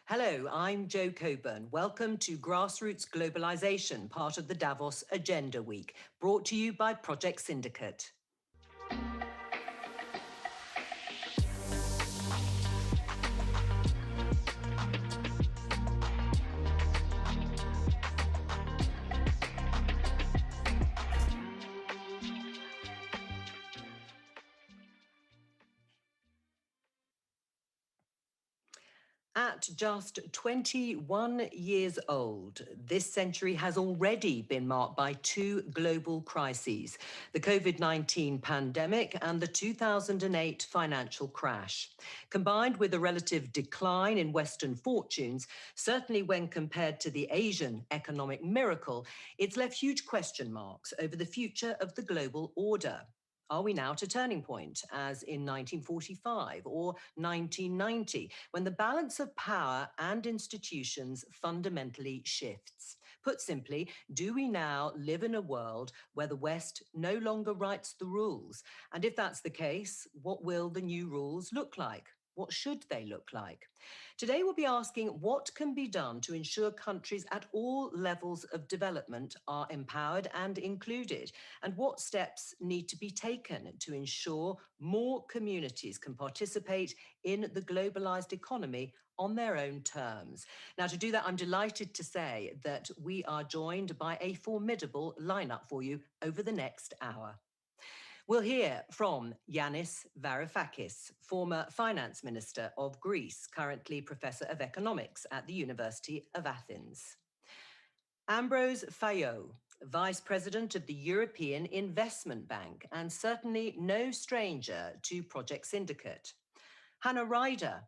Hello, I'm Jo Coburn. Welcome to Grassroots Globalization, part of the Davos Agenda Week, brought to you by Project Syndicate. At just 21 years old, this century has already been marked by two global crises, the COVID-19 pandemic and the 2008 financial crash. Combined with a relative decline in Western fortunes, certainly when compared to the Asian economic miracle, it's left huge question marks over the future of the global order. Are we now at a turning point, as in 1945 or 1990, when the balance of power and institutions fundamentally shifts? Put simply, do we now live in a world where the West no longer writes the rules? And if that's the case, what will the new rules look like? What should they look like? Today, we'll be asking what can be done to ensure countries at all levels of development are empowered and included, and what steps need to be taken to ensure more communities can participate in the globalized economy on their own terms. Now, to do that, I'm delighted to say that we are joined by a formidable lineup for you over the next hour. We'll hear from Yanis Varoufakis, former finance minister of Greece, currently professor of economics at the University of Athens. Ambrose Fayot, vice president of the European Investment Bank, and certainly no stranger to Project Syndicate. Hannah Ryder,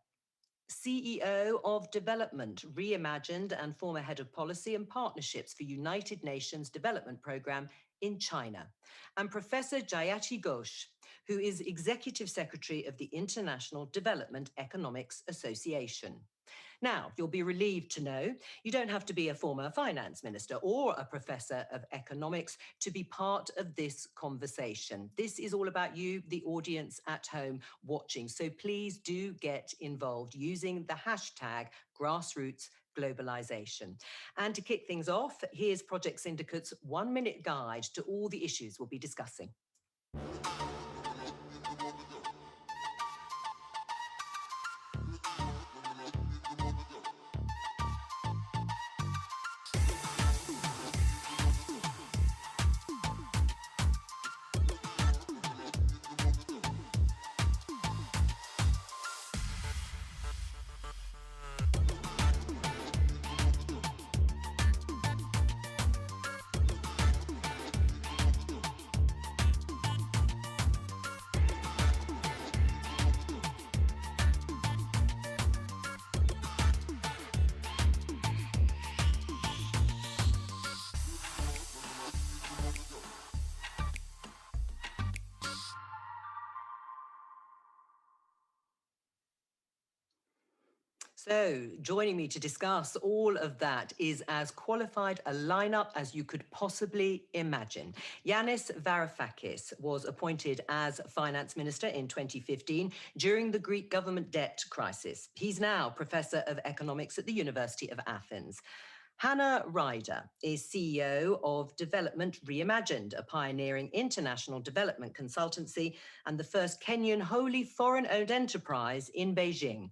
CEO of Development Reimagined and former head of policy and partnerships for United Nations Development Programme in China, and Professor Jayati Ghosh, who is Executive Secretary of the International Development Economics Association. Now, you'll be relieved to know you don't have to be a former finance minister or a professor of economics to be part of this conversation. This is all about you, the audience at home watching. So please do get involved using the hashtag Grassroots Globalization. And to kick things off, here's Project Syndicate's 1-minute guide to all the issues we'll be discussing. So, joining me to discuss all of that is as qualified a lineup as you could possibly imagine. Yanis Varoufakis was appointed as finance minister in 2015 during the Greek government debt crisis. He's now professor of economics at the University of Athens. Hannah Ryder is CEO of Development Reimagined, a pioneering international development consultancy and the first Kenyan wholly foreign-owned enterprise in Beijing.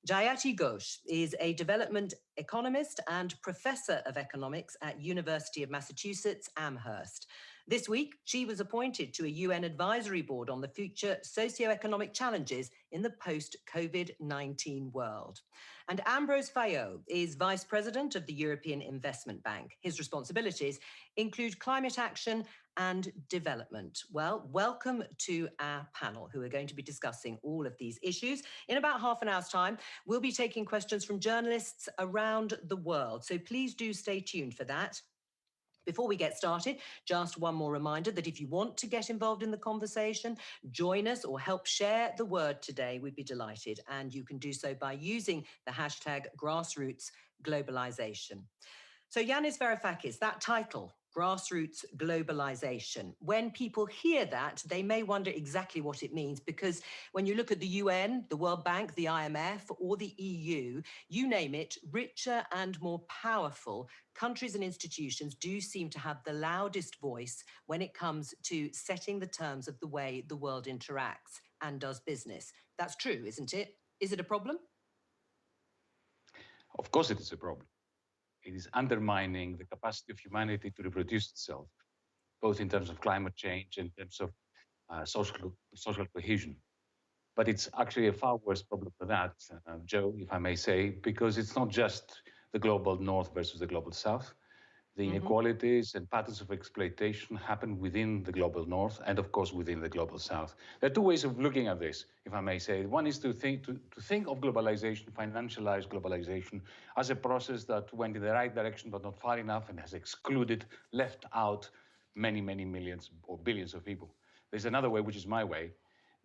Jayati Ghosh is a development economist and professor of economics at University of Massachusetts, Amherst. This week, she was appointed to a UN advisory board on the future socioeconomic challenges in the post-COVID-19 world. And Ambrose Fayot is vice president of the European Investment Bank. His responsibilities include climate action and development. Well, welcome to our panel, who are going to be discussing all of these issues. In about half an hour's time, we'll be taking questions from journalists around the world. So please do stay tuned for that. Before we get started, just one more reminder that if you want to get involved in the conversation, join us or help share the word today, we'd be delighted. And you can do so by using the hashtag Grassroots Globalization. So Yanis Varoufakis, that title, Grassroots Globalization. When people hear that, they may wonder exactly what it means, because when you look at the UN, the World Bank, the IMF, or the EU, you name it, richer and more powerful countries and institutions do seem to have the loudest voice when it comes to setting the terms of the way the world interacts and does business. That's true, isn't it? Is it a problem? Of course it is a problem. It is undermining the capacity of humanity to reproduce itself, both in terms of climate change and in terms of social cohesion. But it's actually a far worse problem than that, Joe, if I may say, because it's not just the global north versus the global south. The inequalities and patterns of exploitation happen within the global north and, of course, within the global south. There are two ways of looking at this, if I may say. One is to think of globalization, financialized globalization, as a process that went in the right direction but not far enough and has excluded, left out many, many millions or billions of people. There's another way, which is my way,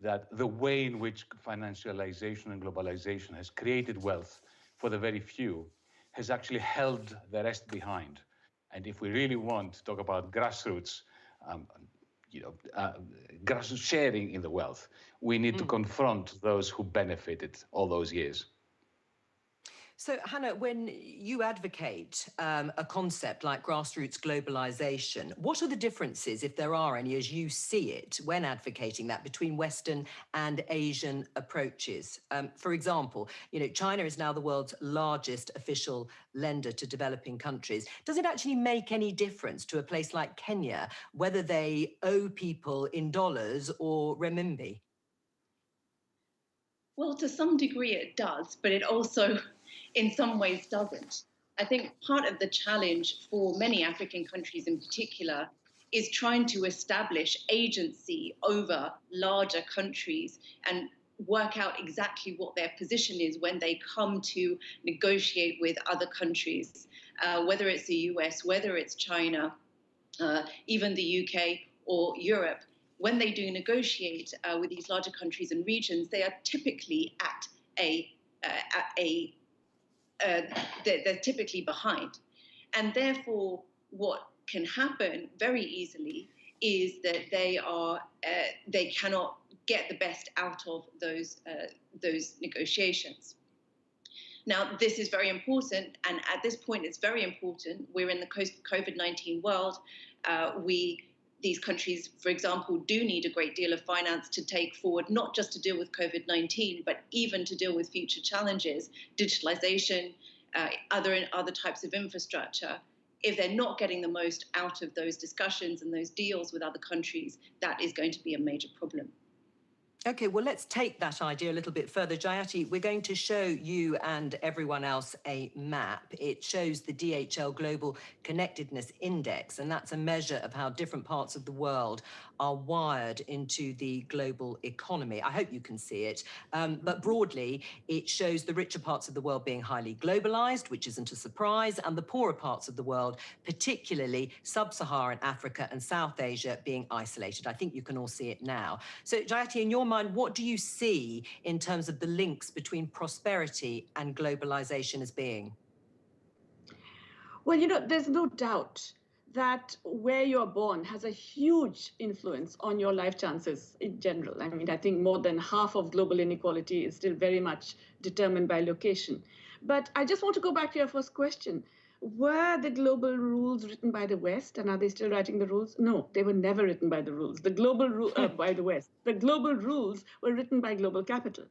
that the way in which financialization and globalization has created wealth for the very few has actually held the rest behind. And if we really want to talk about grassroots, grassroots sharing in the wealth, we need to confront those who benefited all those years. So, Hannah, when you advocate a concept like grassroots globalization, what are the differences, if there are any, as you see it, when advocating that between Western and Asian approaches? For example, China is now the world's largest official lender to developing countries. Does it actually make any difference to a place like Kenya whether they owe people in dollars or renminbi? Well, to some degree it does, but it also, in some ways, doesn't. I think part of the challenge for many African countries in particular is trying to establish agency over larger countries and work out exactly what their position is when they come to negotiate with other countries, whether it's the US, whether it's China, even the UK or Europe. When they do negotiate with these larger countries and regions, they are typically they're typically behind. And therefore, what can happen very easily is that they cannot get the best out of those negotiations. Now, this is very important, and at this point, it's very important. We're in the COVID-19 world. These countries, for example, do need a great deal of finance to take forward, not just to deal with COVID-19, but even to deal with future challenges, digitalization, other types of infrastructure. If they're not getting the most out of those discussions and those deals with other countries, that is going to be a major problem. Okay, well, let's take that idea a little bit further. Jayati, we're going to show you and everyone else a map. It shows the DHL Global Connectedness Index, and that's a measure of how different parts of the world are wired into the global economy. I hope you can see it. But broadly, it shows the richer parts of the world being highly globalized, which isn't a surprise, and the poorer parts of the world, particularly sub-Saharan Africa and South Asia, being isolated. I think you can all see it now. So, Jayati, in your mind, what do you see in terms of the links between prosperity and globalization as being? Well, there's no doubt that where you're born has a huge influence on your life chances in general. I mean, I think more than half of global inequality is still very much determined by location. But I just want to go back to your first question. Were the global rules written by the West, and are they still writing the rules? No, they were never written by the rules. The global by the West. The global rules were written by global capital,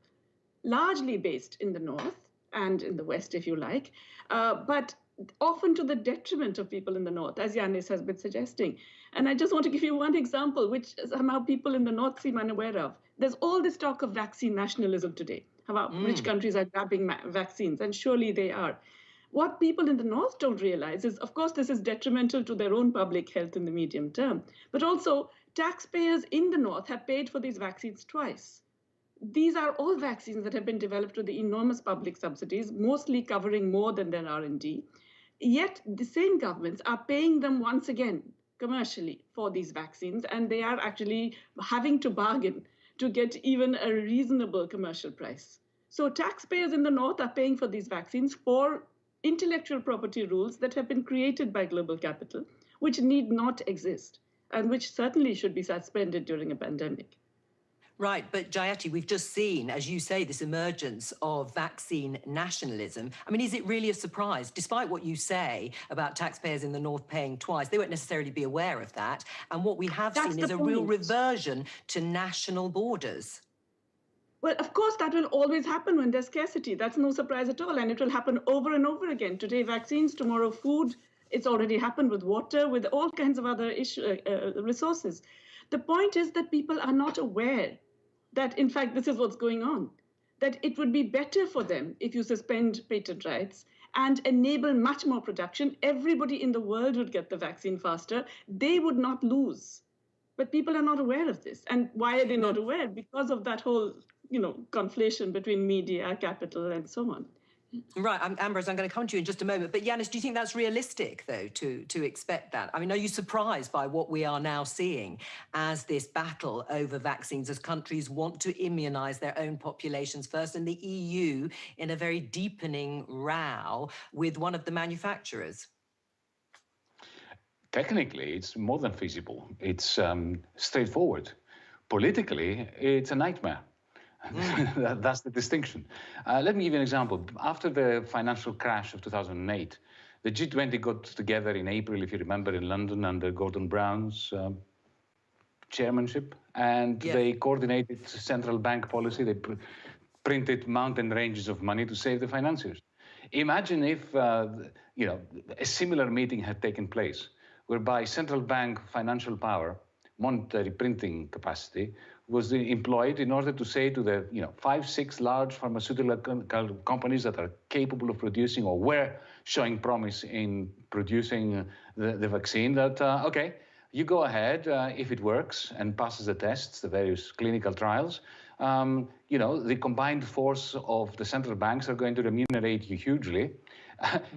largely based in the North and in the West, if you like, but often to the detriment of people in the North, as Yanis has been suggesting. And I just want to give you one example, which somehow people in the North seem unaware of. There's all this talk of vaccine nationalism today, about rich countries are grabbing vaccines, and surely they are. What people in the North don't realize is, of course, this is detrimental to their own public health in the medium term, but also taxpayers in the North have paid for these vaccines twice. These are all vaccines that have been developed with the enormous public subsidies, mostly covering more than their R&D. Yet the same governments are paying them once again commercially for these vaccines, and they are actually having to bargain to get even a reasonable commercial price. So taxpayers in the North are paying for these vaccines for intellectual property rules that have been created by global capital, which need not exist and which certainly should be suspended during a pandemic. Right, but Jayati, we've just seen, as you say, this emergence of vaccine nationalism. I mean, is it really a surprise? Despite what you say about taxpayers in the North paying twice, they won't necessarily be aware of that. And what we have seen is a real reversion to national borders. Well, of course, that will always happen when there's scarcity. That's no surprise at all. And it will happen over and over again. Today, vaccines, tomorrow, food. It's already happened with water, with all kinds of other resources. The point is that people are not aware that, in fact, this is what's going on, that it would be better for them if you suspend patent rights and enable much more production. Everybody in the world would get the vaccine faster. They would not lose. But people are not aware of this. And why are they not aware? Because of that whole, conflation between media, capital, and so on. Right, Ambrose, I'm going to come to you in just a moment. But Yanis, do you think that's realistic, though, to expect that? I mean, are you surprised by what we are now seeing as this battle over vaccines, as countries want to immunise their own populations first, and the EU in a very deepening row with one of the manufacturers? Technically, it's more than feasible. It's straightforward. Politically, it's a nightmare. That's the distinction. Let me give you an example. After the financial crash of 2008, the G20 got together in April, if you remember, in London under Gordon Brown's chairmanship, and they coordinated central bank policy. They printed mountain ranges of money to save the financiers. Imagine if a similar meeting had taken place, whereby central bank financial power, monetary printing capacity, was employed in order to say to the 5-6 large pharmaceutical companies that are capable of producing or were showing promise in producing the vaccine that, okay, you go ahead if it works and passes the tests, the various clinical trials. The combined force of the central banks are going to remunerate you hugely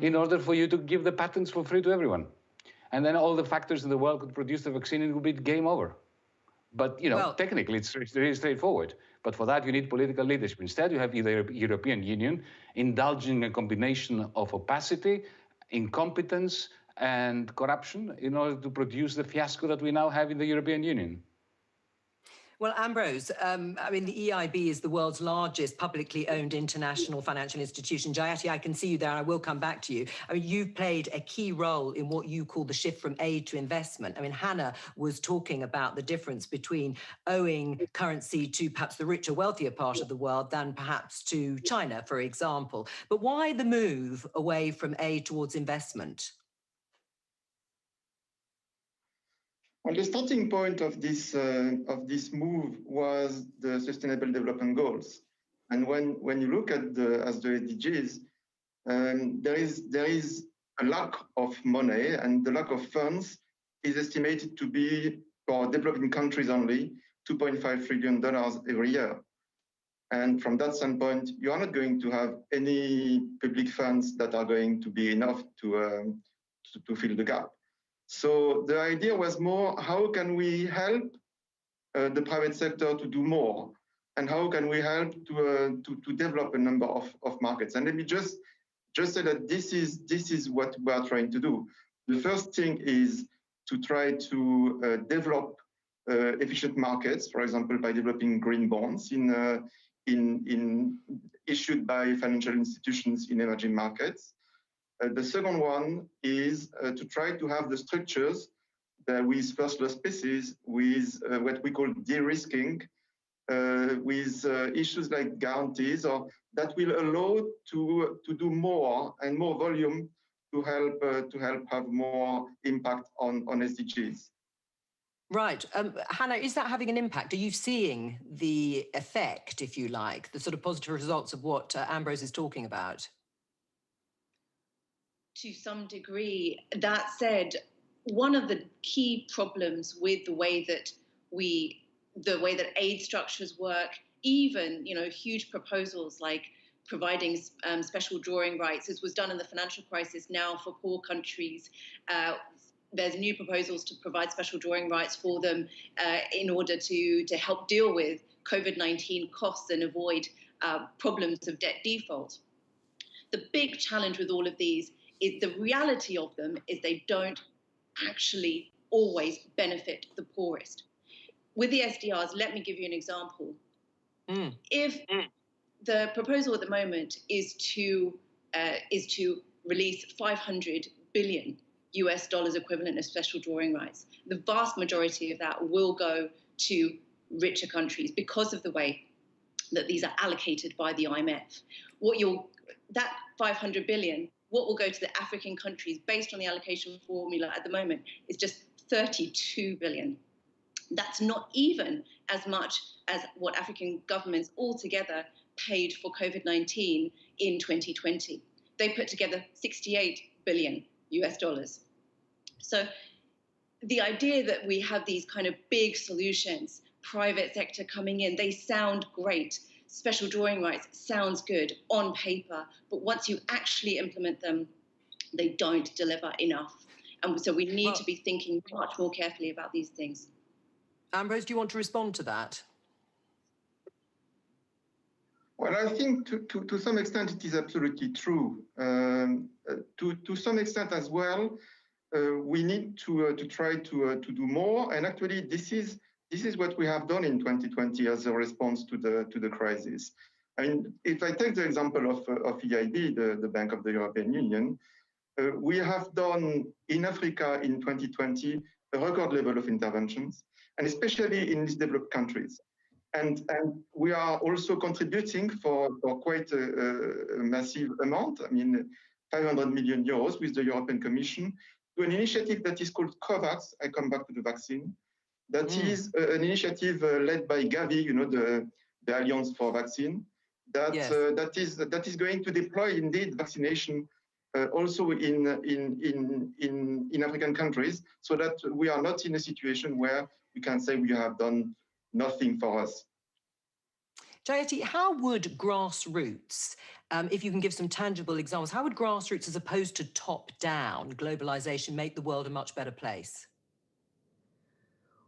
in order for you to give the patents for free to everyone. And then all the factors in the world could produce the vaccine and it would be game over. But, technically, it's really straightforward. But for that, you need political leadership. Instead, you have either European Union indulging a combination of opacity, incompetence, and corruption in order to produce the fiasco that we now have in the European Union. Well, Ambrose, the EIB is the world's largest publicly owned international financial institution. Jayati, I can see you there, and I will come back to you. You've played a key role in what you call the shift from aid to investment. Hannah was talking about the difference between owing currency to perhaps the richer, wealthier part of the world than perhaps to China, for example. But why the move away from aid towards investment? Well, the starting point of this move was the Sustainable Development Goals, and when you look at the SDGs, there is a lack of money, and the lack of funds is estimated to be, for developing countries only, $2.5 trillion every year. And from that standpoint, you are not going to have any public funds that are going to be enough to fill the gap. So the idea was more, how can we help the private sector to do more? And how can we help to develop a number of markets? And let me just say that this is what we are trying to do. The first thing is to try to develop efficient markets, for example, by developing green bonds issued by financial institutions in emerging markets. The second one is to try to have the structures with first loss species, with what we call de-risking, with issues like guarantees, or that will allow to do more and more volume to help have more impact on SDGs. Right. Hannah, is that having an impact? Are you seeing the effect, if you like, the sort of positive results of what Ambrose is talking about? To some degree. That said, one of the key problems with the way that aid structures work, even huge proposals like providing special drawing rights, as was done in the financial crisis, now for poor countries. There's new proposals to provide special drawing rights for them in order to help deal with COVID-19 costs and avoid problems of debt default. The big challenge with all of these is the reality of them is they don't actually always benefit the poorest. With the SDRs, let me give you an example. If the proposal at the moment is to release 500 billion US dollars equivalent of special drawing rights, the vast majority of that will go to richer countries because of the way that these are allocated by the IMF. That 500 billion, what will go to the African countries based on the allocation formula at the moment is just 32 billion. That's not even as much as what African governments altogether paid for COVID-19 in 2020. They put together 68 billion US dollars. So the idea that we have these kind of big solutions, private sector coming in, they sound great. Special drawing rights sounds good on paper, but once you actually implement them, they don't deliver enough. And so we need to be thinking much more carefully about these things. Ambrose, do you want to respond to that? Well, I think to some extent it is absolutely true. To some extent as well, we need to try to do more. And actually, this is what we have done in 2020 as a response to the crisis. I mean, if I take the example of EIB, the Bank of the European Union, we have done in Africa in 2020 a record level of interventions, and especially in these developed countries. And we are also contributing for quite a massive amount, I mean, 500 million euros with the European Commission, to an initiative that is called COVAX. I come back to the vaccine. That is an initiative led by Gavi, you know, the Alliance for Vaccine, that, yes. that is going to deploy indeed vaccination also in African countries, so that we are not in a situation where we can say we have done nothing for us. Jayati, how would grassroots, if you can give some tangible examples, how would grassroots as opposed to top-down globalization make the world a much better place?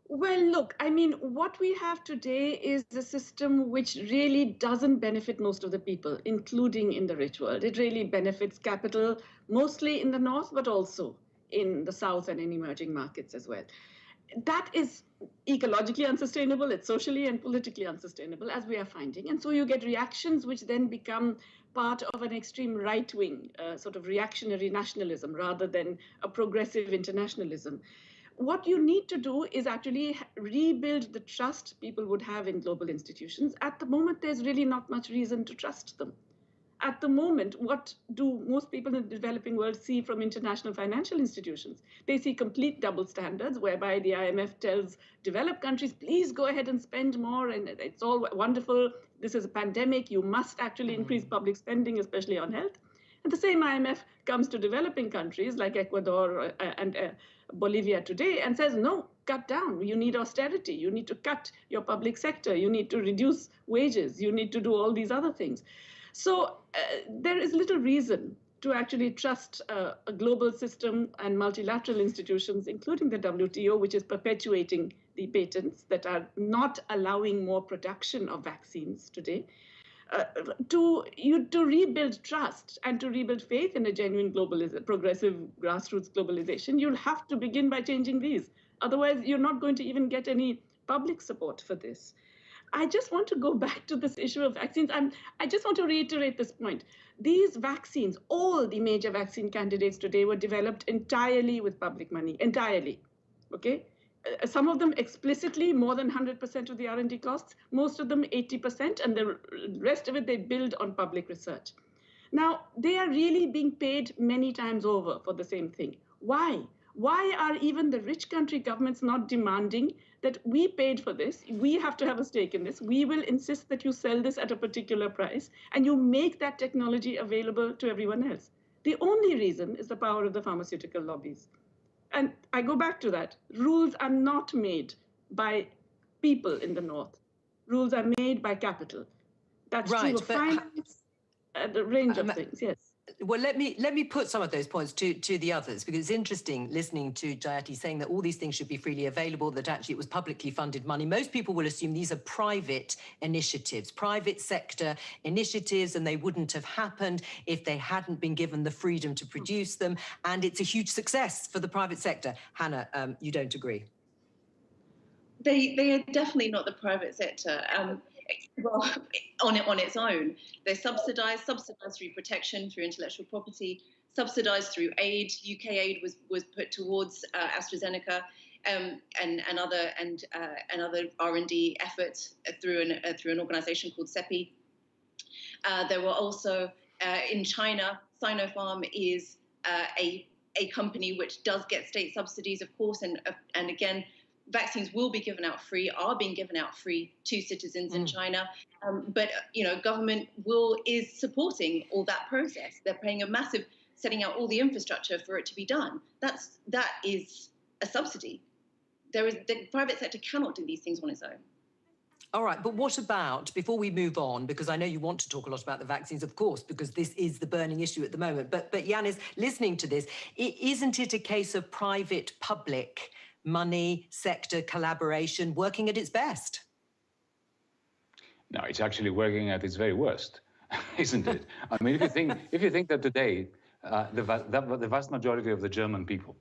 Well, look, I mean, what we have today is a system which really doesn't benefit most of the people, including in the rich world. It really benefits capital, mostly in the north, but also in the south and in emerging markets as well. That is ecologically unsustainable, it's socially and politically unsustainable, as we are finding. And so you get reactions which then become part of an extreme right-wing sort of reactionary nationalism rather than a progressive internationalism. What you need to do is actually rebuild the trust people would have in global institutions. At the moment, there's really not much reason to trust them. At the moment, what do most people in the developing world see from international financial institutions? They see complete double standards, whereby the IMF tells developed countries, please go ahead and spend more, and it's all wonderful. This is a pandemic. You must actually increase public spending, especially on health. And the same IMF comes to developing countries like Ecuador and Bolivia today and says, no, cut down. You need austerity. You need to cut your public sector. You need to reduce wages. You need to do all these other things. So there is little reason to actually trust a global system and multilateral institutions, including the WTO, which is perpetuating the patents that are not allowing more production of vaccines today. To rebuild trust and to rebuild faith in a genuine progressive grassroots globalization, you'll have to begin by changing these. Otherwise, you're not going to even get any public support for this. I just want to go back to this issue of vaccines. I just want to reiterate this point. These vaccines, all the major vaccine candidates today were developed entirely with public money, entirely, okay? Some of them explicitly more than 100% of the R&D costs, most of them 80%, and the rest of it they build on public research. Now, they are really being paid many times over for the same thing. Why? Why are even the rich country governments not demanding that we paid for this, we have to have a stake in this, we will insist that you sell this at a particular price, and you make that technology available to everyone else? The only reason is the power of the pharmaceutical lobbies. And I go back to that. Rules are not made by people in the north. Rules are made by capital. That's true of finance, the range of things, yes. Well, let me put some of those points to the others, because it's interesting listening to Jayati saying that all these things should be freely available, that actually it was publicly funded money. Most people will assume these are private initiatives, private sector initiatives, and they wouldn't have happened if they hadn't been given the freedom to produce them. And it's a huge success for the private sector. Hannah, you don't agree? They are definitely not the private sector. Well, on its own, they're subsidised through protection, through intellectual property, subsidised through aid. UK aid was put towards AstraZeneca and other R&D efforts through an organisation called CEPI. There were also in China, Sinopharm is a company which does get state subsidies, of course, and again, vaccines will be given out free, are being given out free to citizens in China. But government is supporting all that process. They're paying a massive, setting out all the infrastructure for it to be done. That is a subsidy. The private sector cannot do these things on its own. All right, but what about, before we move on, because I know you want to talk a lot about the vaccines, of course, because this is the burning issue at the moment, but Yanis, listening to this, isn't it a case of private-public money, sector collaboration working at its best? No, it's actually working at its very worst, isn't it? I mean, if you think that today the vast majority of the German people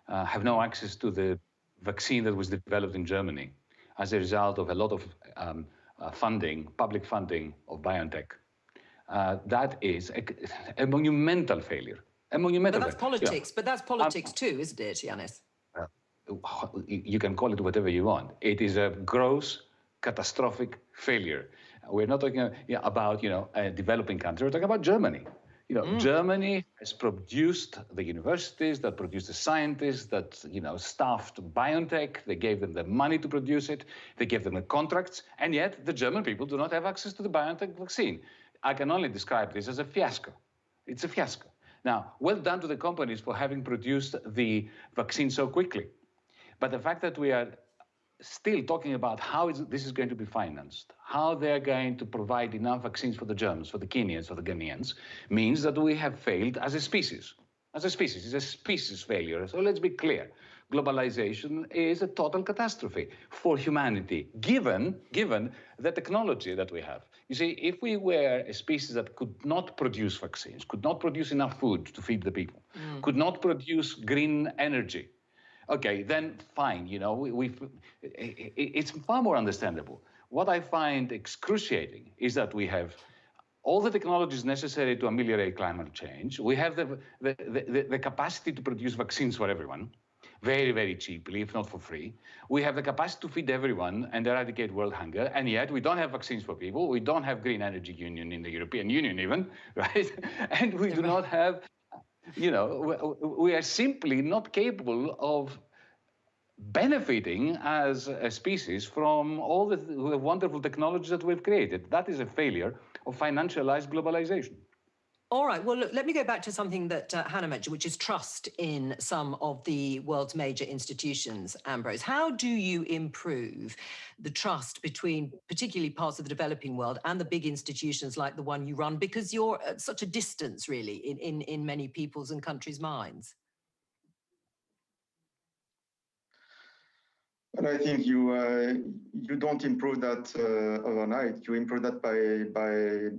have no access to the vaccine that was developed in Germany as a result of a lot of public funding of BioNTech, that is a monumental failure. A monumental. But that's politics. But that's politics too, isn't it, Yanis? You can call it whatever you want. It is a gross, catastrophic failure. We're not talking about a developing country. We're talking about Germany. Germany has produced the universities that produced the scientists that staffed BioNTech. They gave them the money to produce it. They gave them the contracts, and yet the German people do not have access to the BioNTech vaccine. I can only describe this as a fiasco. It's a fiasco. Now, well done to the companies for having produced the vaccine so quickly. But the fact that we are still talking about how this is going to be financed, how they're going to provide enough vaccines for the Germans, for the Kenyans, for the Ghanaians, means that we have failed as a species. As a species, it's a species failure. So let's be clear. Globalization is a total catastrophe for humanity, given the technology that we have. You see, if we were a species that could not produce vaccines, could not produce enough food to feed the people, could not produce green energy, okay, then fine, it's far more understandable. What I find excruciating is that we have all the technologies necessary to ameliorate climate change. We have the capacity to produce vaccines for everyone, very, very cheaply, if not for free. We have the capacity to feed everyone and eradicate world hunger, and yet we don't have vaccines for people. We don't have green energy union in the European Union even, right? And we do not have we are simply not capable of benefiting as a species from all the wonderful technologies that we've created. That is a failure of financialized globalization. All right, well, look, let me go back to something that Hannah mentioned, which is trust in some of the world's major institutions, Ambrose. How do you improve the trust between particularly parts of the developing world and the big institutions like the one you run? Because you're at such a distance, really, in many people's and countries' minds. And I think you don't improve that overnight. You improve that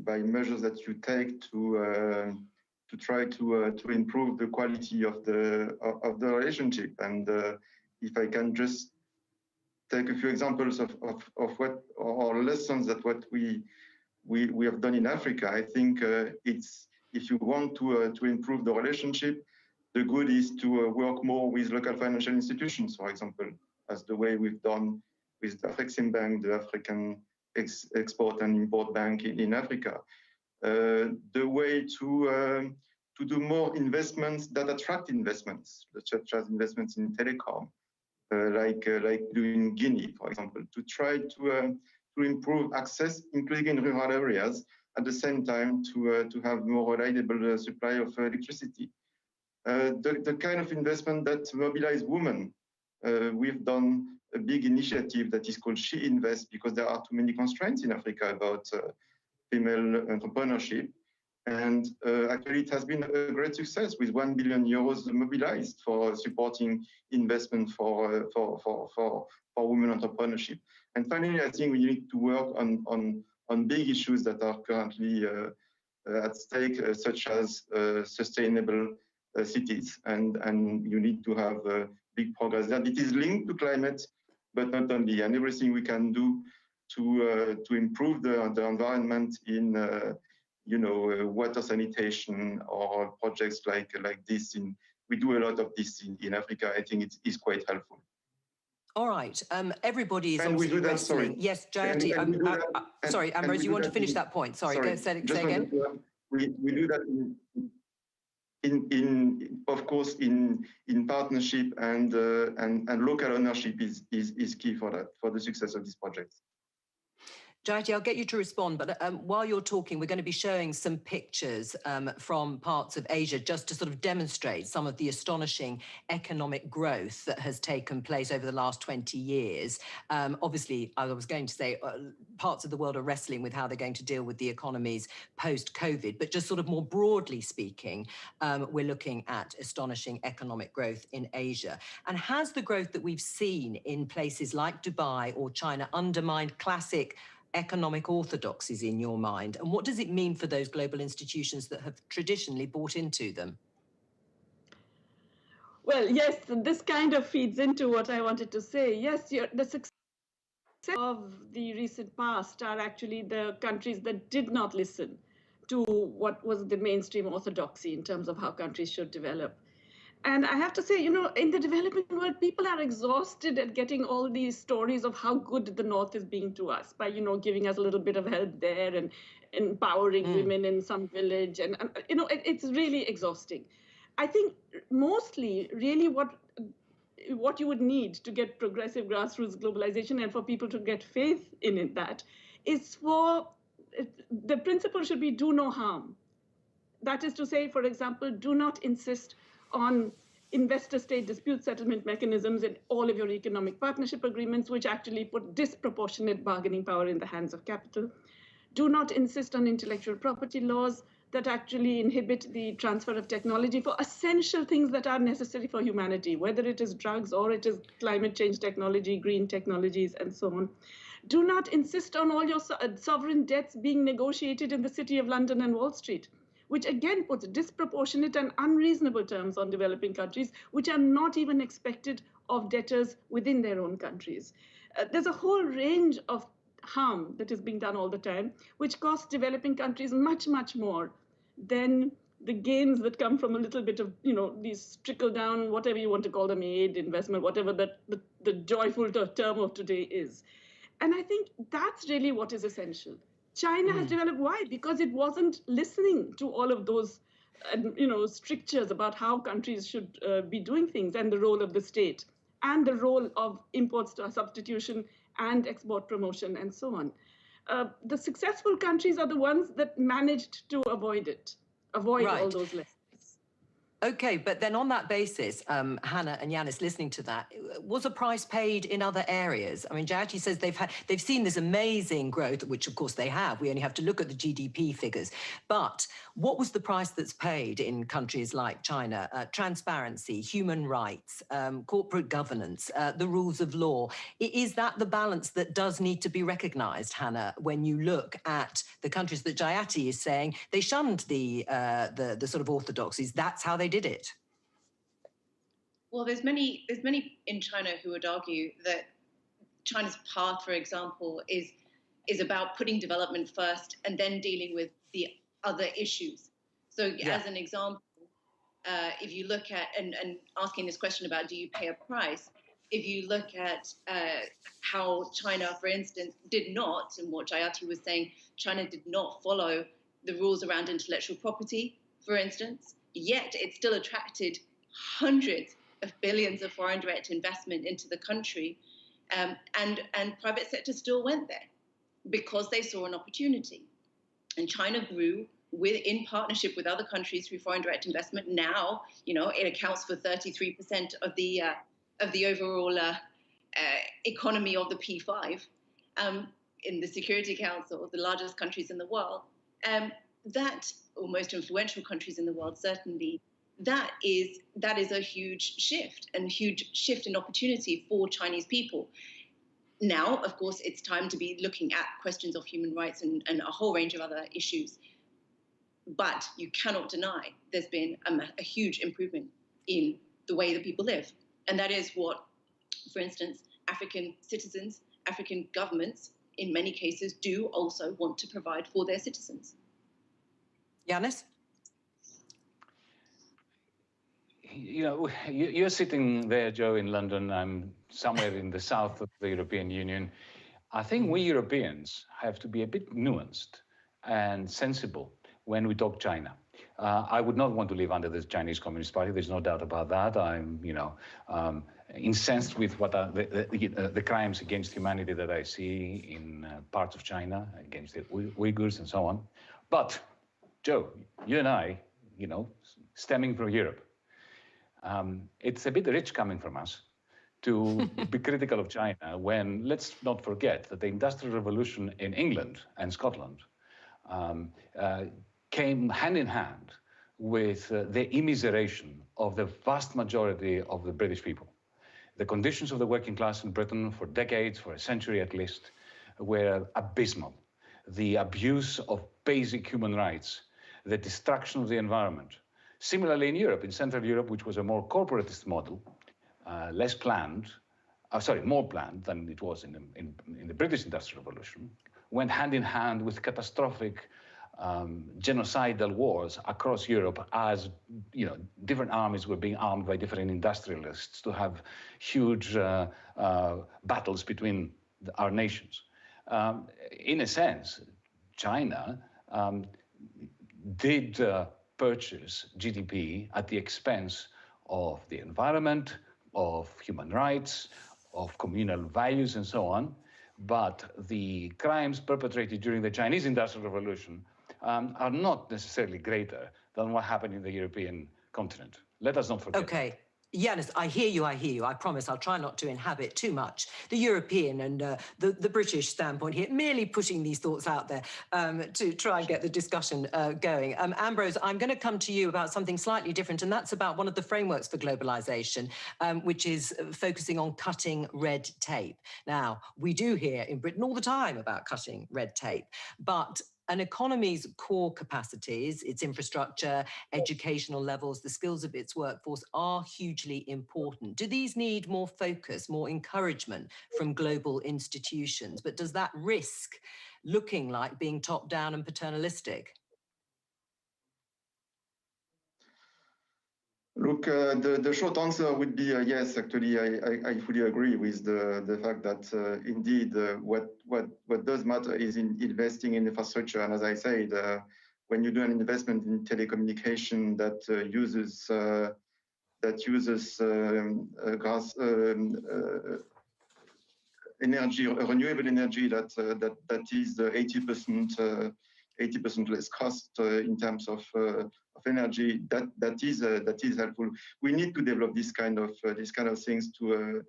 by measures that you take to try to improve the quality of the relationship. And if I can just take a few examples of what or lessons that what we have done in Africa, I think it's, if you want to improve the relationship, the good is to work more with local financial institutions, for example, as the way we've done with the Afrexim Bank, the African Export and Import Bank in Africa. The way to do more investments that attract investments, such as investments in telecom, like doing Guinea, for example, to try to improve access, including in rural areas, at the same time to have more reliable supply of electricity. The kind of investment that mobilize women. We've done a big initiative that is called She Invest, because there are too many constraints in Africa about female entrepreneurship. And actually, it has been a great success with 1 billion euros mobilized for supporting investment for women entrepreneurship. And finally, I think we need to work on big issues that are currently at stake, such as sustainable cities. And you need to have big progress. And it is linked to climate, but not only. And everything we can do to improve the environment in water sanitation or projects like this. We do a lot of this in Africa. I think it is quite helpful. All right. Everybody is and obviously we do that, wrestling. sorry. Yes, Jayati. Sorry, Amrose, you want to finish that point? Sorry, say again. We do that of course in partnership, and local ownership is key for that, for the success of these projects. Jayati, I'll get you to respond, but while you're talking, we're going to be showing some pictures from parts of Asia just to sort of demonstrate some of the astonishing economic growth that has taken place over the last 20 years. Obviously, I was going to say parts of the world are wrestling with how they're going to deal with the economies post-COVID, but just sort of more broadly speaking, we're looking at astonishing economic growth in Asia. And has the growth that we've seen in places like Dubai or China undermined classic economic orthodoxies in your mind? And what does it mean for those global institutions that have traditionally bought into them? Well, yes, this kind of feeds into what I wanted to say. Yes, the success of the recent past are actually the countries that did not listen to what was the mainstream orthodoxy in terms of how countries should develop. And I have to say, in the developing world, people are exhausted at getting all these stories of how good the North is being to us by, giving us a little bit of help there and empowering women in some village. And it's really exhausting. I think mostly really what you would need to get progressive grassroots globalization and for people to get faith in it, that is the principle should be do no harm. That is to say, for example, do not insist on investor-state dispute settlement mechanisms in all of your economic partnership agreements, which actually put disproportionate bargaining power in the hands of capital. Do not insist on intellectual property laws that actually inhibit the transfer of technology for essential things that are necessary for humanity, whether it is drugs or it is climate change technology, green technologies, and so on. Do not insist on all your sovereign debts being negotiated in the City of London and Wall Street, which again puts disproportionate and unreasonable terms on developing countries, which are not even expected of debtors within their own countries. There's a whole range of harm that is being done all the time, which costs developing countries much, much more than the gains that come from a little bit of, these trickle down, whatever you want to call them, aid, investment, whatever the joyful term of today is. And I think that's really what is essential. China has developed. Why? Because it wasn't listening to all of those, strictures about how countries should be doing things and the role of the state and the role of imports to substitution and export promotion and so on. The successful countries are the ones that managed to avoid all those lessons. Okay, but then on that basis, Hannah and Yanis, listening to that, was a price paid in other areas? I mean, Jayati says they've seen this amazing growth, which of course they have. We only have to look at the GDP figures. But what was the price that's paid in countries like China? Transparency, human rights, corporate governance, the rules of law. Is that the balance that does need to be recognised, Hannah, when you look at the countries that Jayati is saying they shunned the sort of orthodoxies? That's how they did it. Well, there's many in China who would argue that China's path, for example, is about putting development first and then dealing with the other issues. So as an example, if you look at, and asking this question about do you pay a price, if you look at how China, for instance, did not, and what Jayati was saying, China did not follow the rules around intellectual property, for instance, yet it still attracted hundreds of billions of foreign direct investment into the country, and private sector still went there because they saw an opportunity. And China grew in partnership with other countries through foreign direct investment. Now, it accounts for 33% of the overall economy of the P5 in the Security Council, the largest countries in the world. that, or most influential countries in the world, certainly, that is a huge shift in opportunity for Chinese people. Now, of course, it's time to be looking at questions of human rights and a whole range of other issues. But you cannot deny there's been a huge improvement in the way that people live. And that is what, for instance, African citizens, African governments, in many cases, do also want to provide for their citizens. Yanis? You know, you're sitting there, Joe, in London. I'm somewhere in the south of the European Union. I think we Europeans have to be a bit nuanced and sensible when we talk China. I would not want to live under the Chinese Communist Party. There's no doubt about that. I'm, incensed with what are the crimes against humanity that I see in parts of China against the Uyghurs and so on. But, Joe, you and I, stemming from Europe, it's a bit rich coming from us to be critical of China when, let's not forget that the Industrial Revolution in England and Scotland came hand in hand with the immiseration of the vast majority of the British people. The conditions of the working class in Britain for decades, for a century at least, were abysmal. The abuse of basic human rights, the destruction of the environment. Similarly in Europe, in Central Europe, which was a more corporatist model, less planned, more planned than it was in the British Industrial Revolution, went hand in hand with catastrophic genocidal wars across Europe as, different armies were being armed by different industrialists to have huge battles between our nations. In a sense, China did purchase GDP at the expense of the environment, of human rights, of communal values, and so on. But the crimes perpetrated during the Chinese Industrial Revolution are not necessarily greater than what happened in the European continent. Let us not forget. Okay. Yanis, I hear you. I promise I'll try not to inhabit too much the European and the British standpoint here, merely putting these thoughts out there to try and get the discussion going. Ambrose, I'm going to come to you about something slightly different, and that's about one of the frameworks for globalization, which is focusing on cutting red tape. Now, we do hear in Britain all the time about cutting red tape, but an economy's core capacities, its infrastructure, educational levels, the skills of its workforce are hugely important. Do these need more focus, more encouragement from global institutions? But does that risk looking like being top-down and paternalistic? Look, the short answer would be yes. Actually, I fully agree with the fact that indeed what does matter is in investing in infrastructure. And as I said, when you do an investment in telecommunication that uses energy, renewable energy that is 80% less cost in terms of energy. That is helpful. We need to develop this kind of things to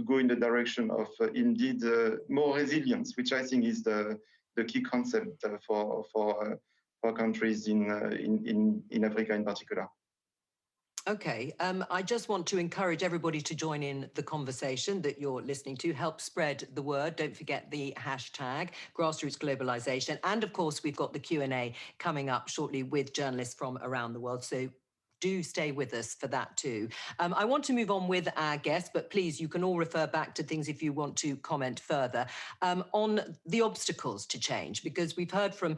go in the direction of indeed more resilience, which I think is the key concept for countries in Africa in particular. Okay, I just want to encourage everybody to join in the conversation that you're listening to. Help spread the word. Don't forget the hashtag Grassroots Globalization. And of course, we've got the Q&A coming up shortly with journalists from around the world. So do stay with us for that too. I want to move on with our guests, but please, you can all refer back to things if you want to comment further on the obstacles to change, because we've heard from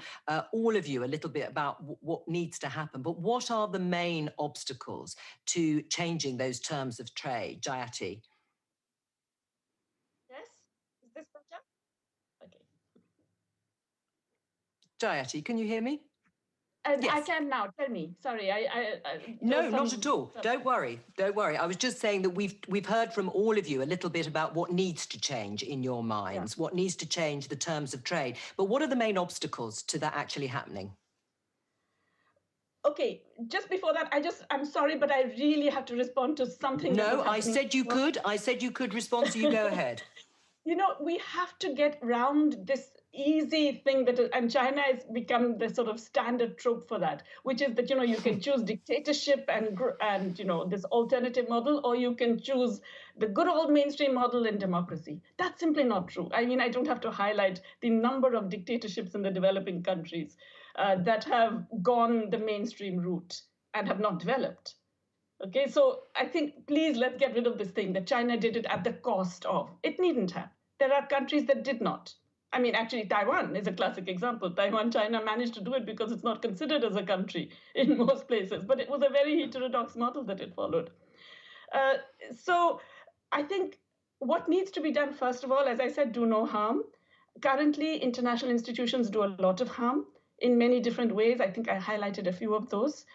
all of you a little bit about what needs to happen, but what are the main obstacles to changing those terms of trade? Jayati? Yes, is this better? Okay. Jayati, can you hear me? Yes. I can now. Tell me. Sorry, No, not at all. Don't worry. I was just saying that we've heard from all of you a little bit about what needs to change in your minds, what needs to change the terms of trade. But what are the main obstacles to that actually happening? Okay, just before that, I'm sorry, but I really have to respond to something. No, I said you could. I said you could respond, so you go ahead. We have to get around this easy thing that, and China has become the sort of standard trope for that, which is that, you can choose dictatorship and this alternative model, or you can choose the good old mainstream model in democracy. That's simply not true. I mean, I don't have to highlight the number of dictatorships in the developing countries that have gone the mainstream route and have not developed. Okay, so I think, please, let's get rid of this thing that China did it at the cost of. It needn't have. There are countries that did not. I mean, actually, Taiwan is a classic example. China managed to do it because it's not considered as a country in most places, but it was a very heterodox model that it followed. So I think what needs to be done, first of all, as I said, do no harm. Currently, international institutions do a lot of harm in many different ways. I think I highlighted a few of those.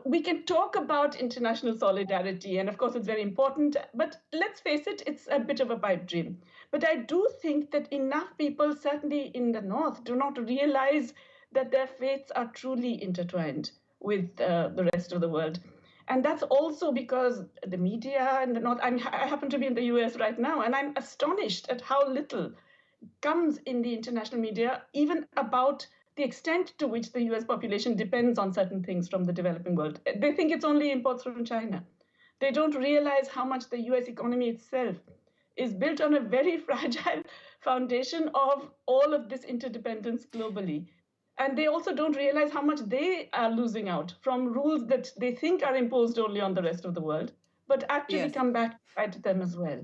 We can talk about international solidarity, and of course it's very important, but let's face it, it's a bit of a pipe dream. But I do think that enough people, certainly in the North, do not realize that their fates are truly intertwined with the rest of the world. And that's also because the media in the North, I happen to be in the US right now, and I'm astonished at how little comes in the international media, even about the extent to which the US population depends on certain things from the developing world. They think it's only imports from China. They don't realize how much the US economy itself is built on a very fragile foundation of all of this interdependence globally. And they also don't realize how much they are losing out from rules that they think are imposed only on the rest of the world, but actually come back to bite them as well.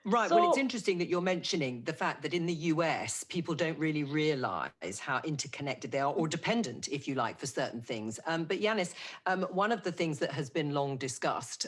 Right. Well, it's interesting that you're mentioning the fact that in the US, people don't really realize how interconnected they are, or dependent, if you like, for certain things. But Yanis, one of the things that has been long discussed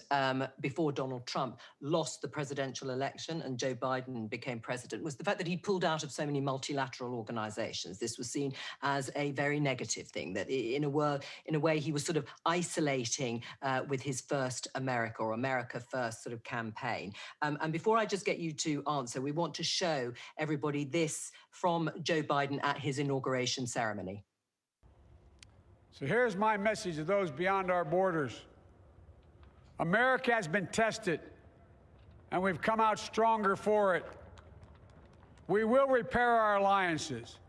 before Donald Trump lost the presidential election and Joe Biden became president was the fact that he pulled out of so many multilateral organizations. This was seen as a very negative thing, that in a way he was sort of isolating with his First America or America First sort of campaign. And before I just get you to answer, we want to show everybody this from Joe Biden at his inauguration ceremony. So here's my message to those beyond our borders. America has been tested, and we've come out stronger for it. We will repair our alliances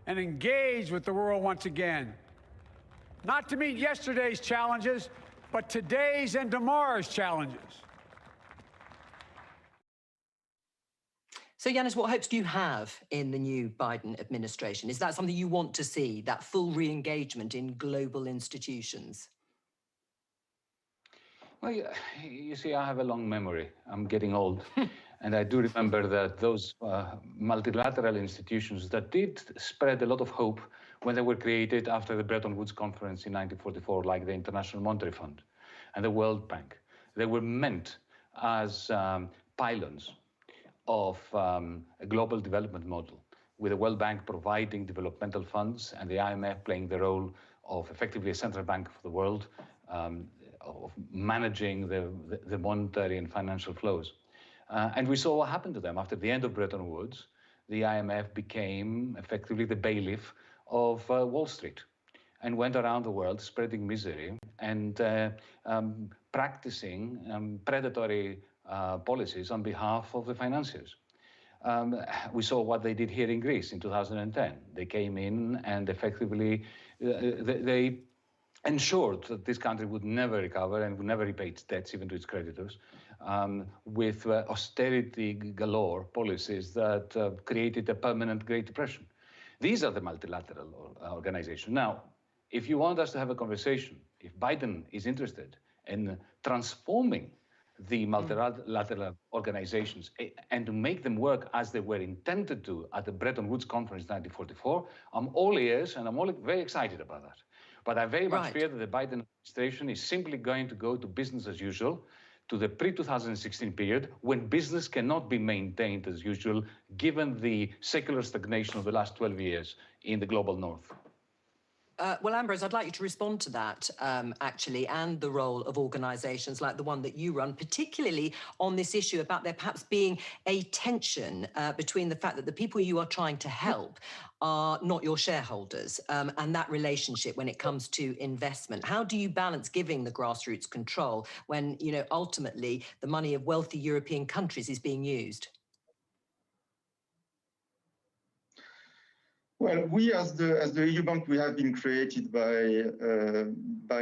and engage with the world once again, not to meet yesterday's challenges, but today's and tomorrow's challenges. So, Yanis, what hopes do you have in the new Biden administration? Is that something you want to see, that full re-engagement in global institutions? Well, you see, I have a long memory. I'm getting old. And I do remember that those multilateral institutions that did spread a lot of hope when they were created after the Bretton Woods Conference in 1944, like the International Monetary Fund and the World Bank, they were meant as pylons of a global development model, with the World Bank providing developmental funds and the IMF playing the role of effectively a central bank for the world, of managing the monetary and financial flows. And we saw what happened to them. After the end of Bretton Woods, the IMF became effectively the bailiff of Wall Street and went around the world spreading misery and practicing predatory policies on behalf of the financiers. We saw what they did here in Greece in 2010. They came in and effectively they ensured that this country would never recover and would never repay its debts, even to its creditors, with austerity galore policies that created a permanent Great Depression. These are the multilateral organizations. Now, if you want us to have a conversation, if Biden is interested in transforming the multilateral organizations and to make them work as they were intended to at the Bretton Woods Conference in 1944, I'm all ears and I'm all very excited about that. But I very much fear that the Biden administration is simply going to go to business as usual, to the pre-2016 period, when business cannot be maintained as usual, given the secular stagnation of the last 12 years in the global north. Well, Ambrose, I'd like you to respond to that, actually, and the role of organisations like the one that you run, particularly on this issue about there perhaps being a tension between the fact that the people you are trying to help are not your shareholders, and that relationship when it comes to investment. How do you balance giving the grassroots control when, you know, ultimately the money of wealthy European countries is being used? Well, we as the EU Bank, we have been created by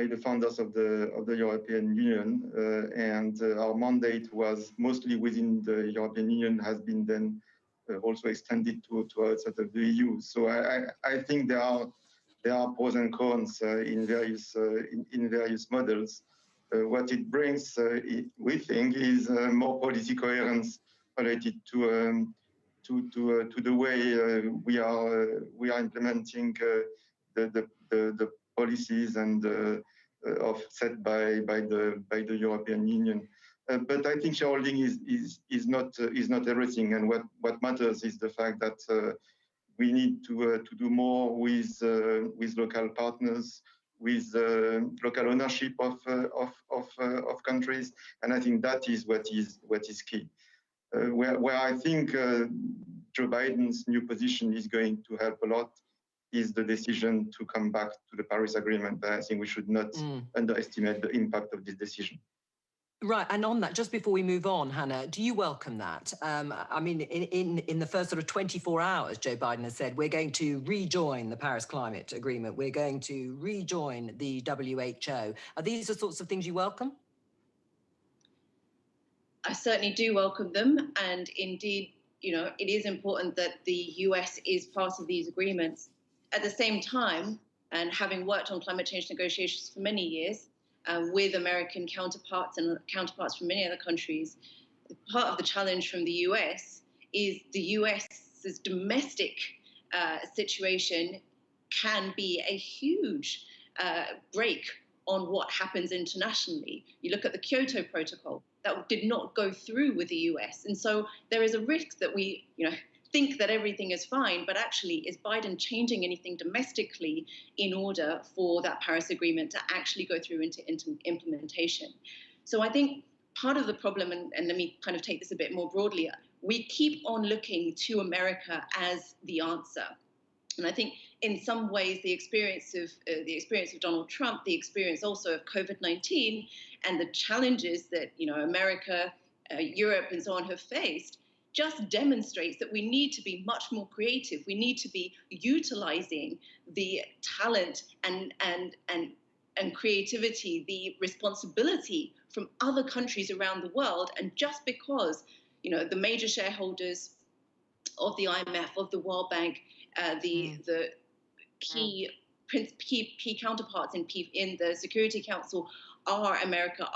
the founders of the European Union, and our mandate was mostly within the European Union, has been then also extended to outside of the EU. So I think there are pros and cons in various models. What it brings, we think, is more policy coherence related to the way we are implementing the policies and set by the European Union. But I think shareholding is not everything, and what matters is the fact that we need to do more with local partners, with local ownership of countries, and I think that is what is key. Where I think Joe Biden's new position is going to help a lot is the decision to come back to the Paris Agreement. I think we should not underestimate the impact of this decision. Right, and on that, just before we move on, Hannah, do you welcome that? I mean, in the first sort of 24 hours, Joe Biden has said, we're going to rejoin the Paris Climate Agreement. We're going to rejoin the WHO. Are these the sorts of things you welcome? I certainly do welcome them. And indeed, you know, it is important that the US is part of these agreements. At the same time, and having worked on climate change negotiations for many years, with American counterparts and counterparts from many other countries, part of the challenge from the US is the US's domestic situation can be a huge break on what happens internationally. You look at the Kyoto Protocol, that did not go through with the US. And so there is a risk that we, think that everything is fine, but actually is Biden changing anything domestically in order for that Paris Agreement to actually go through into implementation? So I think part of the problem, and let me kind of take this a bit more broadly, we keep on looking to America as the answer. And I think in some ways the experience of Donald Trump, the experience also of COVID-19 and the challenges that America, Europe and so on have faced just demonstrates that we need to be much more creative. We need to be utilizing the talent and creativity, the responsibility from other countries around the world. And just because, the major shareholders of the IMF, of the World Bank, the key counterparts in the Security Council are America,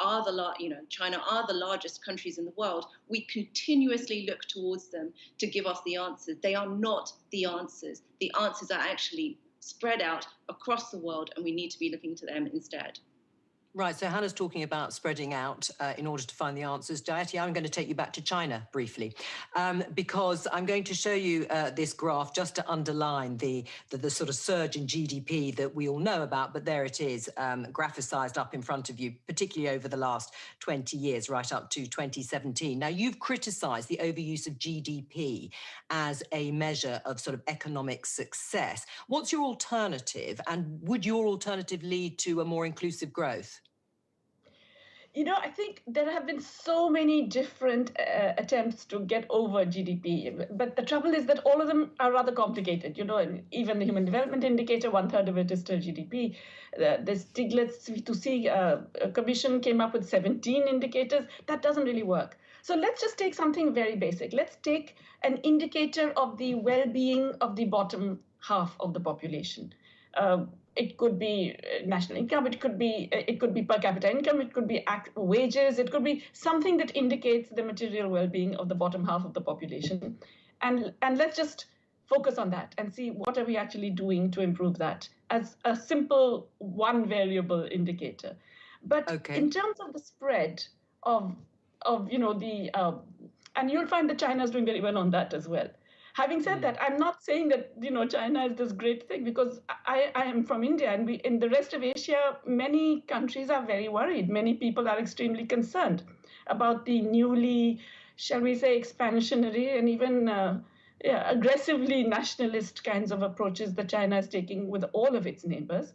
China are the largest countries in the world. We continuously look towards them to give us the answers. They are not the answers. The answers are actually spread out across the world, and we need to be looking to them instead. Right, so Hannah's talking about spreading out in order to find the answers. Jayati, I'm going to take you back to China briefly, because I'm going to show you this graph just to underline the sort of surge in GDP that we all know about, but there it is, graphicized up in front of you, particularly over the last 20 years, right up to 2017. Now, you've criticized the overuse of GDP as a measure of sort of economic success. What's your alternative, and would your alternative lead to a more inclusive growth? I think there have been so many different attempts to get over GDP, but the trouble is that all of them are rather complicated. And even the Human Development Indicator, 1/3 of it is still GDP. The Stiglitz Commission came up with 17 indicators. That doesn't really work. So let's just take something very basic. Let's take an indicator of the well-being of the bottom half of the population. It could be national income, it could be per capita income, it could be wages, it could be something that indicates the material well-being of the bottom half of the population. And let's just focus on that and see what are we actually doing to improve that as a simple one variable indicator. But in terms of the spread of and you'll find that China is doing very well on that as well. Having said that, I'm not saying that China is this great thing, because I am from India, and in the rest of Asia, many countries are very worried. Many people are extremely concerned about the newly, shall we say, expansionary and even aggressively nationalist kinds of approaches that China is taking with all of its neighbors,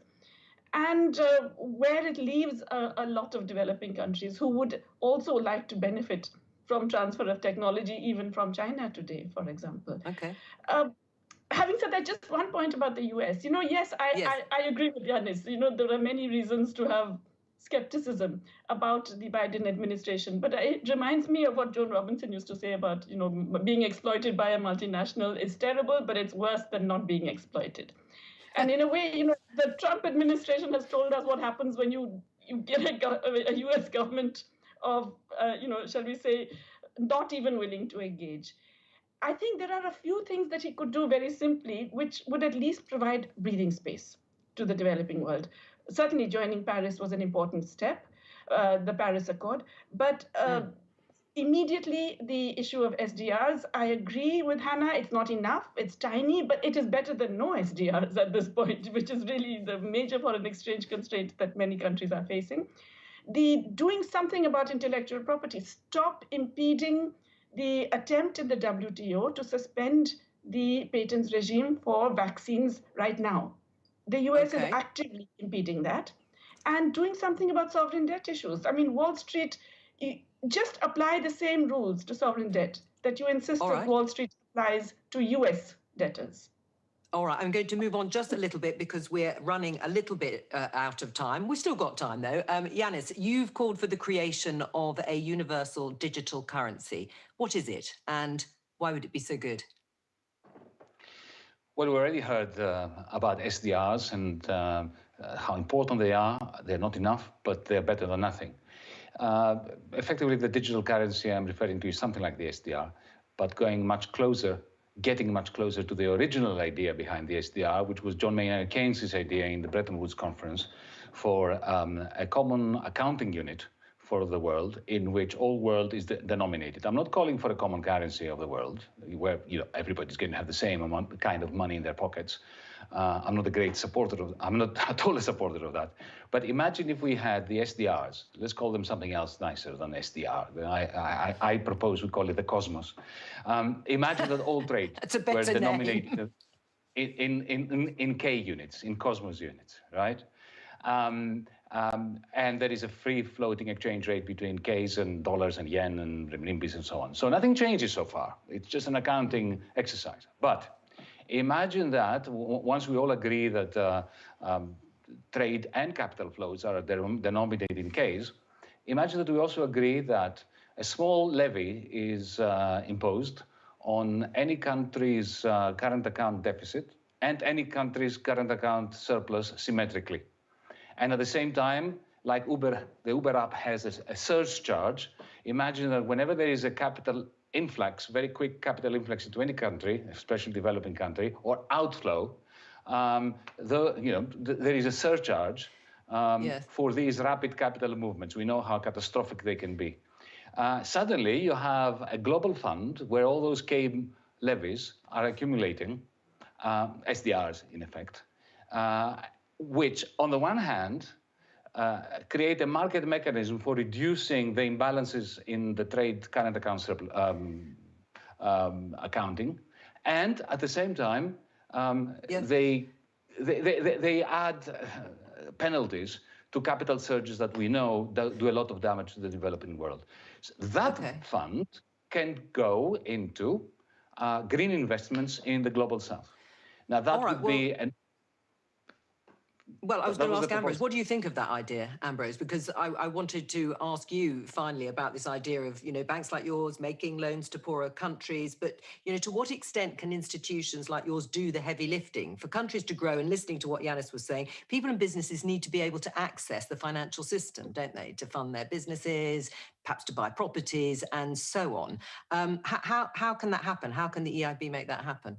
and where it leaves a lot of developing countries who would also like to benefit from transfer of technology, even from China today, for example. Okay. Having said that, just one point about the US. Yes, I agree with Yanis. There are many reasons to have skepticism about the Biden administration. But it reminds me of what Joan Robinson used to say about, being exploited by a multinational is terrible, but it's worse than not being exploited. And in a way, the Trump administration has told us what happens when you get a US government of, shall we say, not even willing to engage. I think there are a few things that he could do very simply, which would at least provide breathing space to the developing world. Certainly, joining Paris was an important step, the Paris Accord. But immediately, the issue of SDRs, I agree with Hannah, it's not enough, it's tiny, but it is better than no SDRs at this point, which is really the major foreign exchange constraint that many countries are facing. Doing something about intellectual property, stop impeding the attempt in the WTO to suspend the patents regime for vaccines right now. The US is actively impeding that, and doing something about sovereign debt issues. I mean, Wall Street, just apply the same rules to sovereign debt that you insist that Wall Street applies to US debtors. All right, I'm going to move on just a little bit because we're running a little bit out of time. We've still got time, though. Yanis, you've called for the creation of a universal digital currency. What is it, and why would it be so good? Well, we already heard about SDRs and how important they are. They're not enough, but they're better than nothing. Effectively, the digital currency I'm referring to is something like the SDR, but going much closer, getting much closer to the original idea behind the SDR, which was John Maynard Keynes' idea in the Bretton Woods Conference for a common accounting unit for the world in which all world is denominated. I'm not calling for a common currency of the world where everybody's going to have the same amount, kind of money in their pockets. I'm not I'm not at all a supporter of that. But imagine if we had the SDRs. Let's call them something else nicer than SDR. I propose we call it the Cosmos. Imagine that all trade were denominated in K units, in Cosmos units, right? And there is a free-floating exchange rate between Ks and dollars and yen and renminbis and so on. So nothing changes so far. It's just an accounting exercise. But imagine that once we all agree that trade and capital flows are denominated in Ks, imagine that we also agree that a small levy is imposed on any country's current account deficit and any country's current account surplus symmetrically. And at the same time, like Uber, the Uber app has a surge charge. Imagine that whenever there is a capital influx, very quick capital influx into any country, especially developing country, or outflow, there is a surcharge for these rapid capital movements. We know how catastrophic they can be. Suddenly, you have a global fund where all those K levies are accumulating, SDRs in effect, which on the one hand, create a market mechanism for reducing the imbalances in the trade current account accounting, and at the same time, they add penalties to capital surges that we know do a lot of damage to the developing world. So that fund can go into green investments in the global south. Now that would be an Well, I was going to ask Ambrose, what do you think of that idea, Ambrose? Because I wanted to ask you finally about this idea of, banks like yours making loans to poorer countries. But, to what extent can institutions like yours do the heavy lifting? For countries to grow, and listening to what Yanis was saying, people and businesses need to be able to access the financial system, don't they? To fund their businesses, perhaps to buy properties and so on. How can that happen? How can the EIB make that happen?